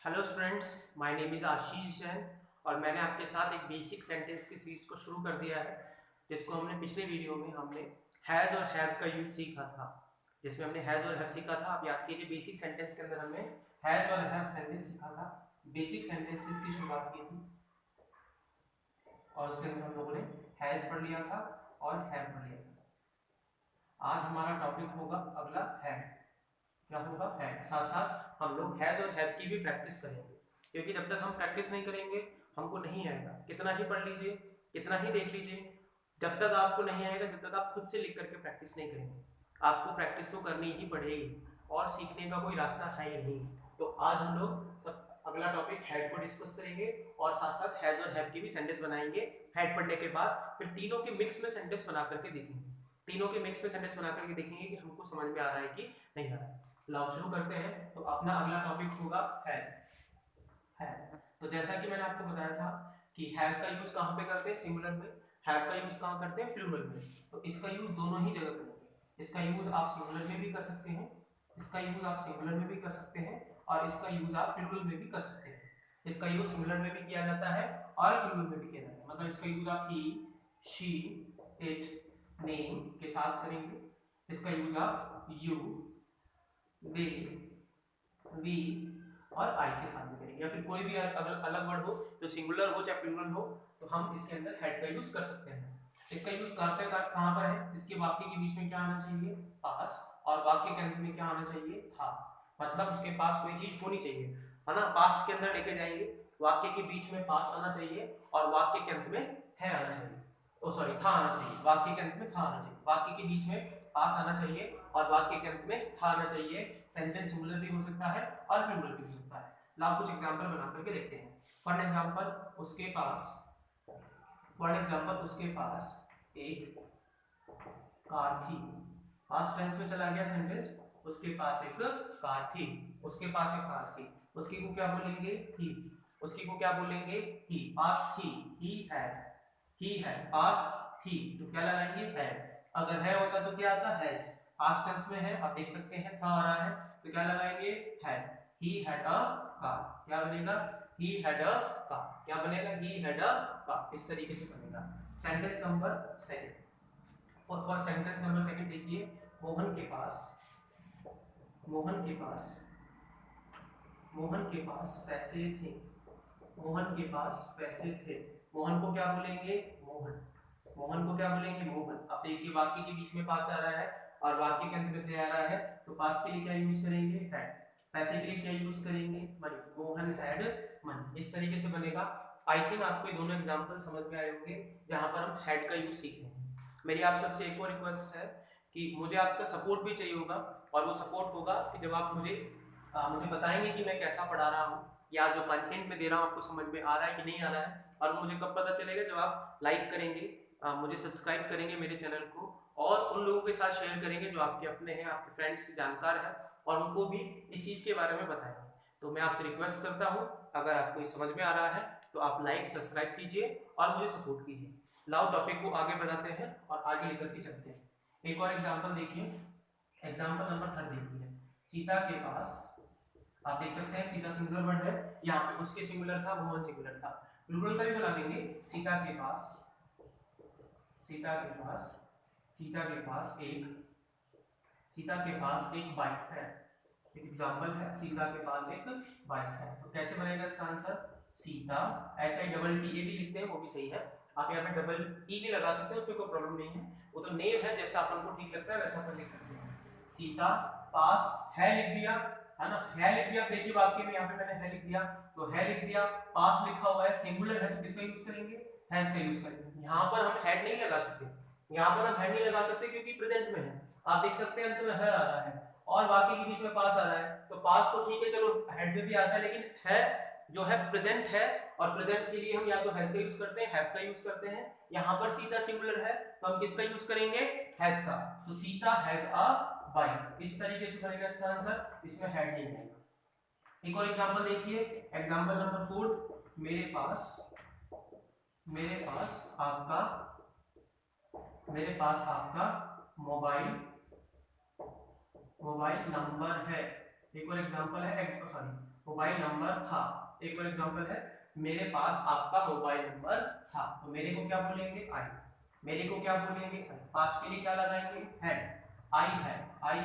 Hello students, my name is Ashish Jain और मैंने आपके साथ एक बेसिक सेंटेंस की सीरीज को शुरू कर दिया है, जिसको हमने पिछले वीडियो में हमने हैज़ और हैव का यूज सीखा था। जिसमें हमने हैज़ और हैव सीखा था, आप याद कीजिए बेसिक सेंटेंस के अंदर हमने हैज़ और हैव सेंटेंस सीखा था। बेसिक सेंटेंसेस की शुरुआत की थी और उसके अंदर हम लोगों ने हैज़ पढ़ लिया था और हैव पढ़ लिया था। आज हमारा टॉपिक होगा अगला हैव। क्या होगा? हैव। साथ साथ हम लोग हैज़ और हैव की भी प्रैक्टिस करेंगे, क्योंकि जब तक हम प्रैक्टिस नहीं करेंगे हमको नहीं आएगा। कितना ही पढ़ लीजिए, कितना ही देख लीजिए, जब तक आपको नहीं आएगा, जब तक आप खुद से लिख करके प्रैक्टिस नहीं करेंगे। आपको प्रैक्टिस तो करनी ही पड़ेगी और सीखने का कोई रास्ता है ही नहीं। तो आज हम लोग अगला टॉपिक हैड को डिस्कस करेंगे और साथ साथ हैज़ और हैव की भी सेंटेंस बनाएंगे। हैड पढ़ने के बाद फिर तीनों के मिक्स में सेंटेंस बना करके देखेंगे। तीनों के मिक्स में सेंटेंस बना करके देखेंगे कि हमको समझ में आ रहा है कि नहीं आ रहा है। लाओ शुरू करते हैं। तो अपना अगला टॉपिक होगा हैव। तो जैसा कि मैंने आपको बताया था कि हैज का यूज कहां पे करते हैं? सिंगुलर में। हैव का यूज कहां करते हैं? प्लूरल में। तो इसका यूज दोनों ही जगह करेंगे। इसका यूज आप सिंगुलर में भी कर सकते हैं, इसका यूज आप सिंगुलर में भी कर सकते हैं और इसका यूज आप प्लूरल में भी कर सकते हैं। इसका यूज सिंगुलर में भी किया जाता है और प्लूरल में भी किया जाता है। मतलब इसका यूज आप ही, शी, इट, नेम के साथ करेंगे। इसका यूज आप यू, दे, वी और आई के साथ में करेंगे, या फिर कोई भी अलग वर्ड हो जो सिंगुलर हो चाहे प्लूरल हो, तो हम इसके अंदर हेड का यूज कर सकते हैं। इसका यूज करते कहां पर है? इसके वाक्य के बीच में क्या आना चाहिए? पास। और वाक्य के अंत में क्या आना चाहिए? था। मतलब उसके पास कोई चीज होनी चाहिए, है ना। पास्ट के अंदर लेके जाएंगे, वाक्य के बीच में पास आना चाहिए और वाक्य के अंत में है आना चाहिए। ओ सॉरी, था आना चाहिए। वाक्य के अंत में था आना चाहिए, वाक्य के बीच में पास आना चाहिए और वाक्य के अंत में था आना चाहिए। सेंटेंस सिंगुलर भी हो सकता है और प्लूरल भी हो सकता है। लाओ कुछ एग्जांपल बना करके देखते हैं। फॉर एग्जांपल उसके पास एक कार थी। पास्ट टेंस में चला गया सेंटेंस। उसके पास एक कार थी, उसके पास एक कार थी। उसकी को क्या बोलेंगे? ही। उसकी को क्या बोलेंगे? ही। पास थी, ही है। पास थी तो क्या लगाएंगे? है। अगर है होता तो क्या आता? हैज। पास्ट टेंस में है, आप देख सकते हैं था आ रहा है, तो क्या लगाएंगे? Had. He had a car. क्या बनेगा? He had a car. क्या बनेगा? He had a car. इस तरीके से बनेगा। Sentence number second. For sentence number second देखिए। मोहन के पास मोहन के पास मोहन के पास पैसे थे। मोहन के पास पैसे थे। मोहन को क्या बोलेंगे? मोहन। मोहन को क्या बोलेंगे? मोहन। अब देखिए वाक्य के बीच में पास आ रहा है और वाक्य के अंत में से आ रहा है, तो पास के लिए क्या यूज करेंगे? हैड। पैसे के लिए क्या यूज करेंगे? मनी। Mohan had money. इस तरीके से बनेगा। आई थिंक आपको ये दोनों एग्जांपल समझ में आए होंगे जहां पर हम हैड का यूज सीख रहे हैं। मेरी आप सबसे एक और रिक्वेस्ट है कि मुझे आपका सपोर्ट भी चाहिए होगा, और वो सपोर्ट होगा कि जब आप मुझे बताएंगे कि मैं कैसा पढ़ा रहा हूँ या जो कंटेंट में दे रहा हूँ आपको समझ में आ रहा है कि नहीं आ रहा है। और मुझे कब पता चलेगा? जब आप लाइक करेंगे, मुझे सब्सक्राइब करेंगे मेरे चैनल को, और उन लोगों के साथ शेयर करेंगे जो आपके अपने हैं, आपके फ्रेंड्स जानकार हैं, और उनको भी इस चीज़ के बारे में बताएंगे। तो मैं आपसे रिक्वेस्ट करता हूँ, अगर आपको ये समझ में आ रहा है तो आप लाइक सब्सक्राइब कीजिए और मुझे सपोर्ट कीजिए। लाओ टॉपिक को आगे बढ़ाते हैं और आगे लेकर के चलते हैं। एक और एग्जाम्पल देखिए। एग्जाम्पल नंबर 3 देखिए। सीता के पास, आप देख सकते हैं सीता सिंगुलर वर्ड है, यहाँ पे उसके सिंगुलर था, मोहन सिंगुलर था। प्लूरल का भी बना देंगे। सीता के पास सीता के पास सीता के पास एक बाइक है। एक एग्जांपल है, सीता के पास एक बाइक है। तो कैसे बनेगा इसका आंसर? सीता, ऐसा ही डबल टी ए भी लिखते हैं, वो भी सही है। आप यहाँ पे डबल ई भी लगा सकते हैं, उसमें कोई प्रॉब्लम नहीं है। वो तो नेम है, जैसा अपन को ठीक लगता है वैसा अपन लिख सकते हैं। सीता पास है लिख दिया, है ना। है लिख दिया, देखिए वाक्य में यहाँ पे मैंने है लिख दिया, तो है लिख दिया। पास लिखा हुआ है, सिंगुलर है, तो किसका यूज करेंगे? हैज का यूज करेंगे। यहाँ पर हम हैड नहीं लगा सकते, यहाँ पर हम हैड नहीं लगा सकते क्योंकि प्रेजेंट में है। आप देख सकते हैं अंत में है आ रहा है और वाक्य के बीच में पास आ रहा है, तो पास तो ठीक है, चलो हेड में भी आता है, लेकिन है जो है प्रेजेंट है, और प्रेजेंट के लिए हम या तो हैज का यूज करते हैं, हैव का यूज करते हैं। यहाँ पर सीता सिंगुलर है, तो हम किसका यूज करेंगे? हैज का। तो सीता हैज अ बाइक। इस तरीके से बनेगा इसका आंसर, इसमें हैड नहीं आएगा। एक और एग्जांपल देखिए। Example number 4। मेरे पास आपका मोबाइल नंबर है। एक और एग्जांपल है, सॉरी, मोबाइल नंबर था। एक और एग्जांपल है, मेरे पास आपका मोबाइल नंबर था। तो मेरे को क्या बोलेंगे, आई। मेरे को क्या बोलेंगे, पास के लिए क्या लगाएंगे, had. I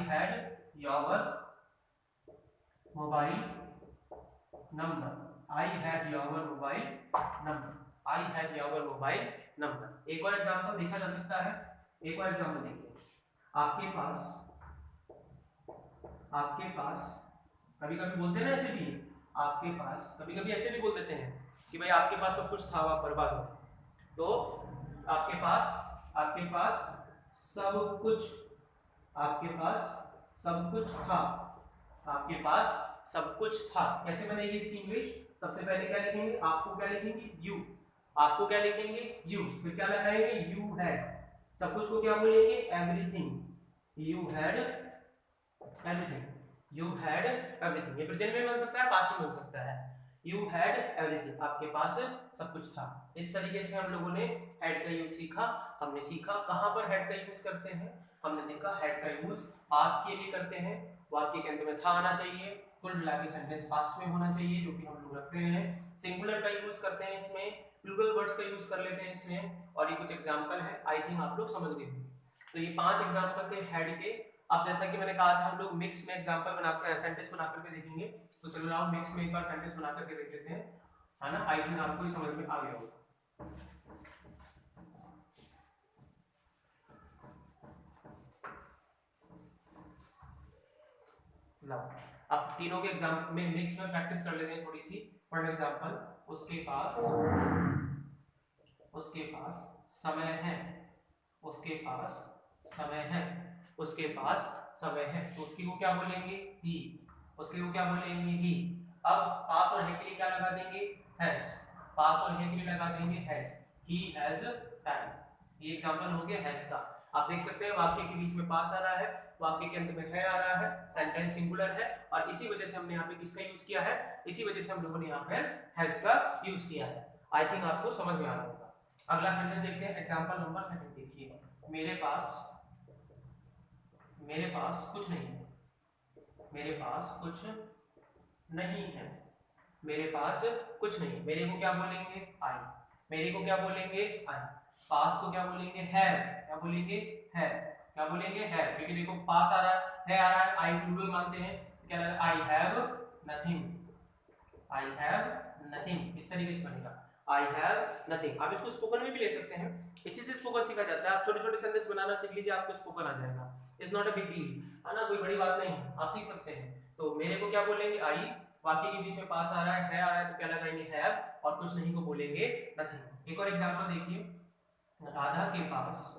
had your mobile number. I had your mobile number. I had your mobile number. एक और एग्जांपल देखा जा सकता है। एक और एग्जांपल देखिए, आपके पास कभी कभी बोलते हैं ना ऐसे भी, आपके पास कभी कभी ऐसे भी बोल देते हैं कि भाई आपके पास सब कुछ था, वह बर्बाद हो गया। तो आपके पास सब कुछ, आपके पास सब कुछ था, आपके पास सब कुछ था। कैसे बनेगी इसकी इंग्लिश? सबसे पहले क्या लिखेंगे, आपको क्या लिखेंगे, यू। आपको क्या लिखेंगे, यू। फिर क्या लगाएंगे, यू हैड। सब कुछ को क्या बोलेंगे, everything. You had everything. You had everything. ये प्रेजेंट में बन सकता है, पास्ट में बन सकता है। यू हैड एवरीथिंग, आपके पास सब कुछ था। इस तरीके से हम लोगों ने हैड का यूज सीखा। हमने सीखा कहां पर हैड का यूज करते हैं। हमने देखा हैड का यूज पास्ट के लिए करते हैं, वाक्य के अंत में था आना चाहिए, कुल मिला के सेंटेंस पास्ट में होना चाहिए, जो कि हम लोग रखते हैं। सिंगुलर का यूज करते हैं इसमें, प्लूरल वर्ड्स का यूज कर लेते हैं इसमें, और ये कुछ एग्जांपल है, आई थिंक आप लोग समझ गए होंगे। तो ये 5 एग्जांपल थे हैड के। अब जैसा कि मैंने कहा था, हम लोग मिक्स में एग्जांपल बनाकर सेंटेंस बना करके देखेंगे। तो चलो आओ मिक्स में एक बार सेंटेंस बना करके देख लेते हैं, है ना। आई थिंक आपको समझ में आ गया होगा। अब तीनों के एग्जांपल में मिक्स में प्रैक्टिस कर लेते हैं थोड़ी सी। फॉर एग्जांपल, उसके पास समय है, उसके पास समय है, उसके पास समय है। तो उसकी को क्या बोलेंगे, ही। उसकी को क्या बोलेंगे, ही। अब पास और है के लिए क्या लगा देंगे, हैज। पास और है के लिए लगा देंगे हैज। He has time. ये एग्जांपल हो गया हैज का। आप देख सकते हैं वाक्य के बीच में पास आ रहा है, वाक्य के अंत में है आ रहा है, सेंटेंस सिंगुलर है, और इसी वजह से हमने यहाँ पे किसका यूज किया है, इसी वजह से हम लोगों ने यहाँ पे हैज का यूज किया है। आई थिंक आपको समझ में आ रहा होगा। अगला सेंटेंस देखते हैं, एग्जांपल नंबर 7 देखिए। मेरे पास कुछ नहीं है। मेरे पास कुछ नहीं है। मेरे पास कुछ नहीं। मेरे को क्या बोलेंगे, आई। मेरे को क्या बोलेंगे, आई। पास को क्या बोलेंगे, हैव। क्या बोलेंगे, है। क्या बोलेंगे, है। क्योंकि देखो पास आ रहा है आ रहा है, आई प्लूरल मानते हैं, तो क्या लगेगा, I have nothing. I have nothing. इस तरीके से बनेगा, आई हैव नथिंग। आप इसको स्पोकन में भी ले सकते हैं, इसी से स्पोकन सीखा जाता है। आप छोटे छोटे सेंटेंस बनाना सीख लीजिए, आपको स्पोकन आ जाएगा। It's not a big deal, है ना, कोई बड़ी बात नहीं है, आप सीख सकते हैं। तो मेरे को क्या बोलेंगे, आई। वाक्य के बीच में पास आ रहा है आ रहा है, तो क्या लगाएंगे, हैव, और कुछ नहीं को बोलेंगे नथिंग। एक और एग्जांपल देखिए, राधा के पास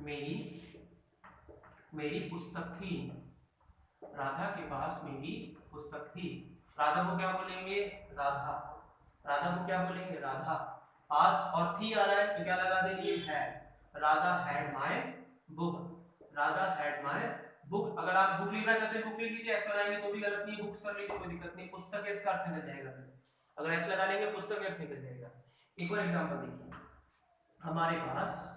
मेरी पुस्तक थी। राधा के पास मेरी पुस्तक थी। राधा को क्या बोलेंगे, राधा। राधा को क्या बोलेंगे, राधा। पास और थी आ रहा है, तो क्या लगा देंगे, had. Radha had my book. Radha had my book. अगर आप बुक लिखना चाहते हैं, बुक लिख लीजिए, ऐसा लगाएंगे तो भी गलत नहीं है, बुक्स कर लीजिए, कोई दिक्कत नहीं। पुस्तक इसका अर्थ निकल जाएगा, अगर ऐसा लगा लेंगे पुस्तक अर्थ निकल जाएगा। एक और एग्जांपल देखिए, हमारे पास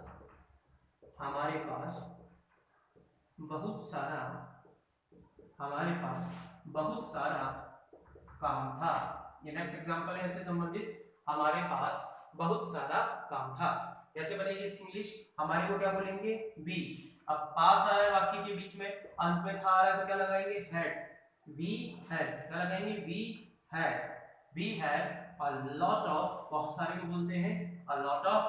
बहुत सारा काम था। ये नेक्स्ट एग्जांपल है इससे संबंधित, हमारे पास बहुत सारा काम था। कैसे बनेगी इसकी इंग्लिश, हमारे को क्या बोलेंगे, वी। अब पास आ रहा है वाक्य के बीच में, अंत में था आ रहा है, तो क्या लगाएंगे, हैड। We had. क्या लगाएंगे, we had a lot of, बहुत सारे को बोलते हैं, a lot of.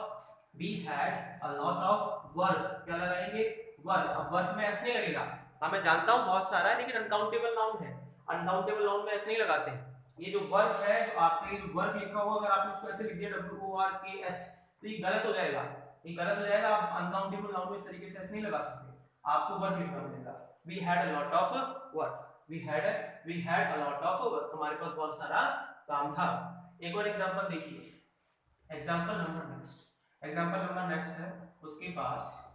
We had a lot of work. क्या लगाएंगे, वर्क। अब वर्क में एस नहीं लगेगा। हाँ मैं जानता हूँ बहुत सारा है, लेकिन अनकाउंटेबल नाउन है, अनकाउंटेबल नाउन में एस नहीं लगाते हैं। ये जो वर्क है, जो आपके जो वर्क लिखा हुआ, अगर आपने इसको ऐसे लिख दिया WORKS, तो ये गलत हो जाएगा। ये गलत हो जाएगा, आप अनकाउंटेबल नाउन में इस तरीके से एस नहीं लगा सकते, आपको वर्क लिखना पड़ेगा। We had a lot of work. We had a lot of work. हमारे पास बहुत सारा काम था। एक और एग्जांपल देखिए, एग्जांपल नंबर नेक्स्ट है, उसके पास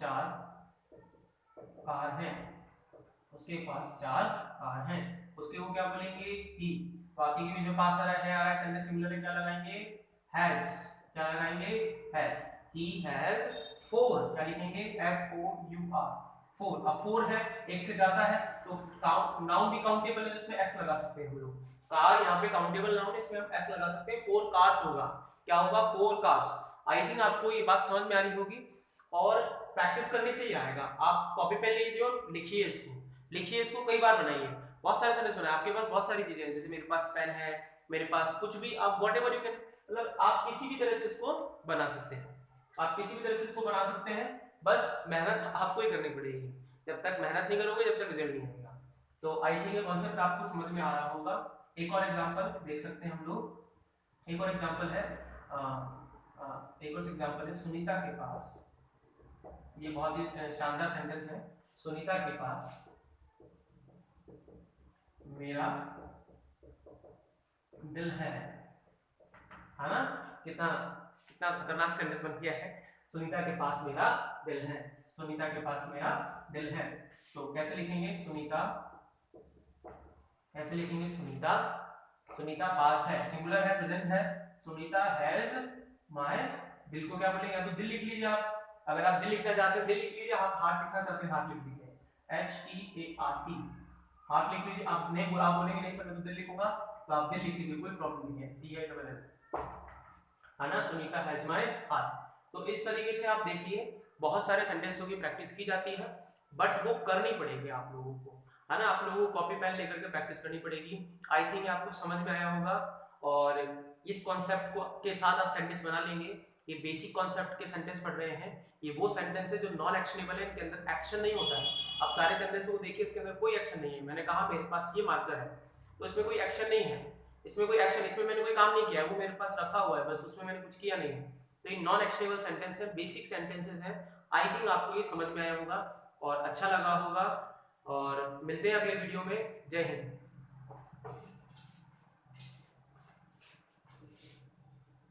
4 कार हैं। उसके पास 4 कार हैं। उसके वो क्या बोलेंगे, ही। बाकी के भी जो पास आ रहा है सेंटेंस सिंगुलर है, क्या लगाएंगे, हैज, क्या लगाएंगे, हैज, ही हैज 4, क्या लिखेंगे, FOUR, 4। अब 4 है, एक से ज्यादा है तो काउंट, नाउन भी काउंटेबल है, इसमें एस लगा सकते हैं हम लोग। कार यहाँ पे काउंटेबल नाउन है, इसमें हम एस लगा सकते हैं। 4 कार्स होगा, क्या होगा, 4 कार्स। आई थिंक आपको ये बात समझ में आ रही होगी और प्रैक्टिस करने से ही आएगा। आप कॉपी पेन लीजिए और लिखिए इसको, लिखिए इसको, कई बार बनाइए। बहुत सारे सेंटेंस बनाए, आपके पास बहुत सारी चीजें हैं, जैसे मेरे पास पेन है, मेरे पास कुछ भी, आप व्हाटएवर यू कैन, मतलब आप किसी भी तरह से इसको बना सकते हैं, आप किसी भी तरह से इसको बना सकते हैं। बस मेहनत आपको ही करनी पड़ेगी, जब तक मेहनत नहीं करोगे जब तक रिजल्ट नहीं आएगा। तो आई थिंक ये कॉन्सेप्ट आपको समझ में आ रहा होगा। एक और एग्जांपल देख सकते हैं हम लोग, एक और एग्जांपल है, एक और एग्जांपल है, सुनीता के पास, ये बहुत ही शानदार सेंटेंस है। सुनीता के पास मेरा दिल है ना, कितना कितना खतरनाक सेंटेंस बन गया है। सुनीता के पास मेरा दिल है, सुनीता के पास मेरा दिल है। तो कैसे लिखेंगे सुनीता, कैसे लिखेंगे सुनीता, सुनीता पास है, सिंगुलर है, प्रेजेंट है, सुनीता हैज माय दिल को क्या बोलेंगे, या तो दिल लिख लीजिए आप, अगर आप दिल लिखना चाहते हैं दिल लिख लीजिए, आप हार्ट लिखना चाहते हैं हार्ट लिख लीजिए, HEART, हार्ट लिख लीजिए। आप नहीं, आप बोलेंगे नहीं सर मैं तो दिल लिखूंगा, तो आप दिल लिख लीजिए, कोई प्रॉब्लम नहीं है, DILL है ना, सुनीता हैज माय हार्ट। तो इस तरीके से आप देखिए बहुत सारे सेंटेंसों की प्रैक्टिस की जाती है, बट वो करनी पड़ेगी आप लोगों को, है ना, आप लोगों को कॉपी पेन लेकर के प्रैक्टिस करनी पड़ेगी। आई थिंक आपको समझ में आया होगा और इस कॉन्सेप्ट को के साथ आप सेंटेंस बना लेंगे। ये बेसिक कॉन्सेप्ट के सेंटेंस पढ़ रहे हैं, ये वो सेंटेंस है जो नॉन एक्शनेबल है, इनके अंदर एक्शन नहीं होता है। आप सारे सेंटेंसों को देखिए, इसके अंदर कोई एक्शन नहीं है। मैंने कहा मेरे पास ये मार्कर है तो इसमें कोई एक्शन नहीं है, इसमें कोई एक्शन, इसमें मैंने कोई काम नहीं किया, वो मेरे पास रखा हुआ है बस, उसमें मैंने कुछ किया नहीं है। तो ये नॉन एक्शनेबल सेंटेंस है, बेसिक सेंटेंसेस हैं। आई थिंक आपको ये समझ में आया होगा और अच्छा लगा होगा, और मिलते हैं अगले वीडियो में। जय हिंद।